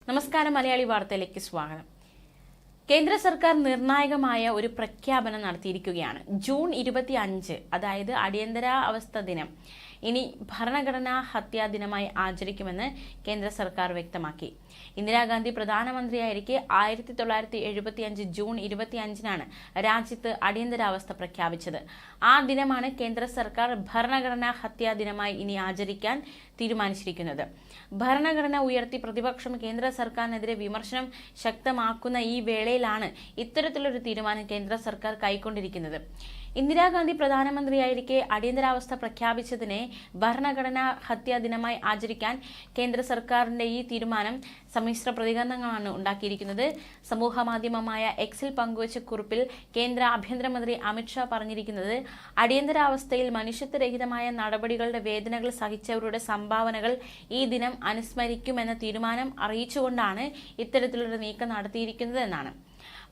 നമസ്കാരം, മലയാളി വാർത്തയിലേക്ക് സ്വാഗതം. കേന്ദ്ര സർക്കാർ നിർണായകമായ ഒരു പ്രഖ്യാപനം നടത്തിയിരിക്കുകയാണ്. ജൂൺ 25, അതായത് അടിയന്തരാവസ്ഥ ദിനം ഇനി ഭരണഘടനാ ഹത്യാ ദിനമായി ആചരിക്കുമെന്ന് കേന്ദ്ര സർക്കാർ വ്യക്തമാക്കി. ഇന്ദിരാഗാന്ധി പ്രധാനമന്ത്രിയായിരിക്കെ 1975 ജൂൺ 25-നാണ് രാജ്യത്ത് അടിയന്തരാവസ്ഥ പ്രഖ്യാപിച്ചത്. ആ ദിനമാണ് കേന്ദ്ര സർക്കാർ ഭരണഘടനാ ഹത്യാ ദിനമായി ഇനി ആചരിക്കാൻ തീരുമാനിച്ചിരിക്കുന്നത്. ഭരണഘടന ഉയർത്തി പ്രതിപക്ഷം കേന്ദ്ര സർക്കാരിനെതിരെ വിമർശനം ശക്തമാക്കുന്ന ഈ വേളയിലാണ് ഇത്തരത്തിലൊരു തീരുമാനം കേന്ദ്ര സർക്കാർ കൈക്കൊണ്ടിരിക്കുന്നത്. ഇന്ദിരാഗാന്ധി പ്രധാനമന്ത്രിയായിരിക്കെ അടിയന്തരാവസ്ഥ പ്രഖ്യാപിച്ചതിനെ ഭരണഘടനാ ഹത്യാ ദിനമായി ആചരിക്കാൻ കേന്ദ്ര സർക്കാരിന്റെ ഈ തീരുമാനം സമ്മിശ്ര പ്രതികരണങ്ങളാണ് ഉണ്ടാക്കിയിരിക്കുന്നത്. സമൂഹ മാധ്യമമായ എക്സിൽ പങ്കുവച്ച കുറിപ്പിൽ കേന്ദ്ര ആഭ്യന്തരമന്ത്രി അമിത്ഷാ പറഞ്ഞിരിക്കുന്നത്, അടിയന്തരാവസ്ഥയിൽ മനുഷ്യത്വരഹിതമായ നടപടികളുടെ വേദനകൾ സഹിച്ചവരുടെ സംഭാവനകൾ ഈ ദിനം അനുസ്മരിക്കുമെന്ന തീരുമാനം അറിയിച്ചുകൊണ്ടാണ് ഇത്തരത്തിലൊരു നീക്കം നടത്തിയിരിക്കുന്നത് എന്നാണ്.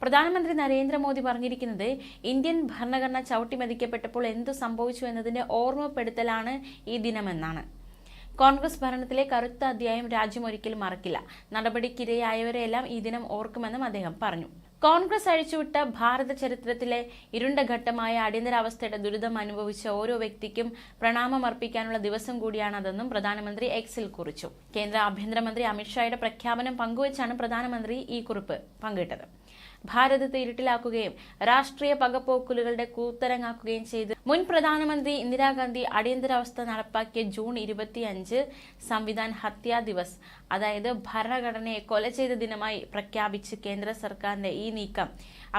പ്രധാനമന്ത്രി നരേന്ദ്രമോദി പറഞ്ഞിരിക്കുന്നത്, ഇന്ത്യൻ ഭരണഘടന ചവിട്ടിമെതിക്കപ്പെട്ടപ്പോൾ എന്തു സംഭവിച്ചു എന്നതിന്റെ ഓർമ്മപ്പെടുത്തലാണ് ഈ ദിനമെന്നാണ്. കോൺഗ്രസ് ഭരണത്തിലെ കറുത്ത അധ്യായം രാജ്യം ഒരിക്കലും മറക്കില്ല. നടപടിക്കിരയായവരെയെല്ലാം ഈ ദിനം ഓർക്കുമെന്നും അദ്ദേഹം പറഞ്ഞു. കോൺഗ്രസ് അഴിച്ചുവിട്ട ഭാരത ചരിത്രത്തിലെ ഇരുണ്ട ഘട്ടമായ അടിയന്തരാവസ്ഥയുടെ ദുരിതം അനുഭവിച്ച ഓരോ വ്യക്തിക്കും പ്രണാമം അർപ്പിക്കാനുള്ള ദിവസം കൂടിയാണതെന്നും പ്രധാനമന്ത്രി എക്സിൽ കുറിച്ചു. കേന്ദ്ര ആഭ്യന്തരമന്ത്രി അമിത്ഷായുടെ പ്രഖ്യാപനം പങ്കുവച്ചാണ് പ്രധാനമന്ത്രി ഈ കുറിപ്പ് പങ്കിട്ടത്. ഭാരതത്തെ ഇരുട്ടിലാക്കുകയും രാഷ്ട്രീയ പകപോക്കലുകളുടെ കൂത്തരങ്ങാക്കുകയും ചെയ്ത് മുൻ പ്രധാനമന്ത്രി ഇന്ദിരാഗാന്ധി അടിയന്തരാവസ്ഥ നടപ്പാക്കിയ ജൂൺ 25 സംവിധാൻ ഹത്യാ ദിവസ്, അതായത് ഭരണഘടനയെ കൊല ചെയ്ത ദിനമായി പ്രഖ്യാപിച്ച് കേന്ദ്ര സർക്കാരിന്റെ ഈ നീക്കം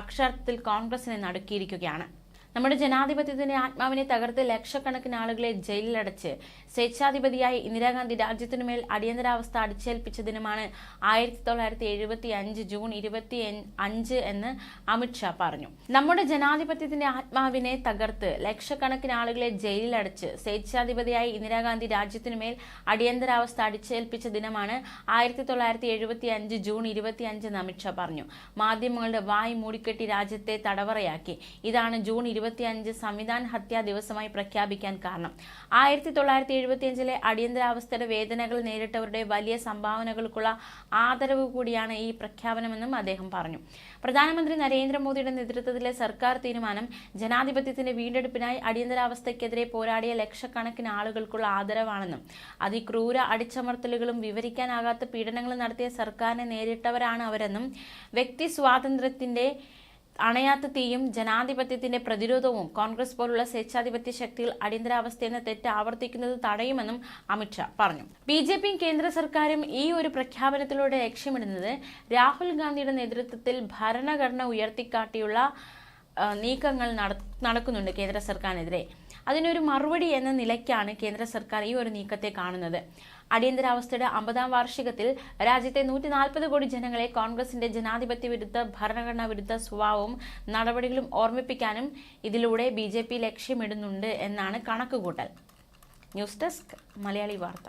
അക്ഷരാർത്ഥത്തിൽ കോൺഗ്രസിനെ നടുക്കിയിരിക്കുകയാണ്. നമ്മുടെ ജനാധിപത്യത്തിന്റെ ആത്മാവിനെ തകർത്ത് ലക്ഷക്കണക്കിന് ആളുകളെ ജയിലിലടച്ച് സ്വേച്ഛാധിപതിയായി ഇന്ദിരാഗാന്ധി രാജ്യത്തിനുമേൽ അടിയന്തരാവസ്ഥ അടിച്ചേൽപ്പിച്ച ദിനമാണ് 1975 ജൂൺ 25 എന്ന് അമിത്ഷാ പറഞ്ഞു. നമ്മുടെ ജനാധിപത്യത്തിന്റെ ആത്മാവിനെ തകർത്ത് ലക്ഷക്കണക്കിന് ആളുകളെ ജയിലിലടച്ച് സ്വേച്ഛാധിപതിയായി ഇന്ദിരാഗാന്ധി രാജ്യത്തിനുമേൽ അടിയന്തരാവസ്ഥ അടിച്ചേൽപ്പിച്ച ദിനമാണ് 1975 ജൂൺ 25 എന്ന് അമിത്ഷാ പറഞ്ഞു. മാധ്യമങ്ങളുടെ വായ് മൂടിക്കെട്ടി രാജ്യത്തെ തടവറയാക്കി. ഇതാണ് ജൂൺ 25 സംവിധാൻ ഹത്യാ ദിവസമായി പ്രഖ്യാപിക്കാൻ കാരണം. 1975 അടിയന്തരാവസ്ഥയുടെ വേദനകൾ നേരിട്ടവരുടെ വലിയ സംഭാവനകൾക്കുള്ള ആദരവ് കൂടിയാണ് ഈ പ്രഖ്യാപനമെന്നും അദ്ദേഹം പറഞ്ഞു. പ്രധാനമന്ത്രി നരേന്ദ്രമോദിയുടെ നേതൃത്വത്തിലെ സർക്കാർ തീരുമാനം ജനാധിപത്യത്തിന്റെ വീണ്ടെടുപ്പിനായി അടിയന്തരാവസ്ഥയ്ക്കെതിരെ പോരാടിയ ലക്ഷക്കണക്കിന് ആളുകൾക്കുള്ള ആദരവാണെന്നും അതിക്രൂര അടിച്ചമർത്തലുകളും വിവരിക്കാനാകാത്ത പീഡനങ്ങളും നടത്തിയ സർക്കാരിനെ നേരിട്ടവരാണ് അവരെന്നും വ്യക്തി സ്വാതന്ത്ര്യത്തിന്റെ അണയാത്ത തീയും ജനാധിപത്യത്തിന്റെ പ്രതിരോധവും കോൺഗ്രസ് പോലുള്ള സ്വേച്ഛാധിപത്യ ശക്തികൾ അടിയന്തരാവസ്ഥ എന്ന തെറ്റ് ആവർത്തിക്കുന്നത് തടയുമെന്നും അമിത്ഷാ പറഞ്ഞു. ബിജെപിയും കേന്ദ്ര സർക്കാരും ഈ ഒരു പ്രഖ്യാപനത്തിലൂടെ ലക്ഷ്യമിടുന്നത് രാഹുൽ ഗാന്ധിയുടെ നേതൃത്വത്തിൽ ഭരണഘടന ഉയർത്തിക്കാട്ടിയുള്ള നീക്കങ്ങൾ നടക്കുന്നുണ്ട് കേന്ദ്ര സർക്കാരിനെതിരെ. അതിനൊരു മറുപടി എന്ന നിലയ്ക്കാണ് കേന്ദ്ര സർക്കാർ ഈ ഒരു നീക്കത്തെ കാണുന്നത്. അടിയന്തരാവസ്ഥയുടെ 50-ാം വാർഷികത്തിൽ രാജ്യത്തെ 140 കോടി ജനങ്ങളെ കോൺഗ്രസിന്റെ ജനാധിപത്യ വിരുദ്ധ ഭരണഘടനാ വിരുദ്ധ സ്വഭാവവും നടപടികളും ഓർമ്മിപ്പിക്കാനും ഇതിലൂടെ ബിജെപി ലക്ഷ്യമിടുന്നുണ്ട് എന്നാണ് കണക്കുകൂട്ടൽ. ന്യൂസ് ഡെസ്ക്, മലയാളി വാർത്ത.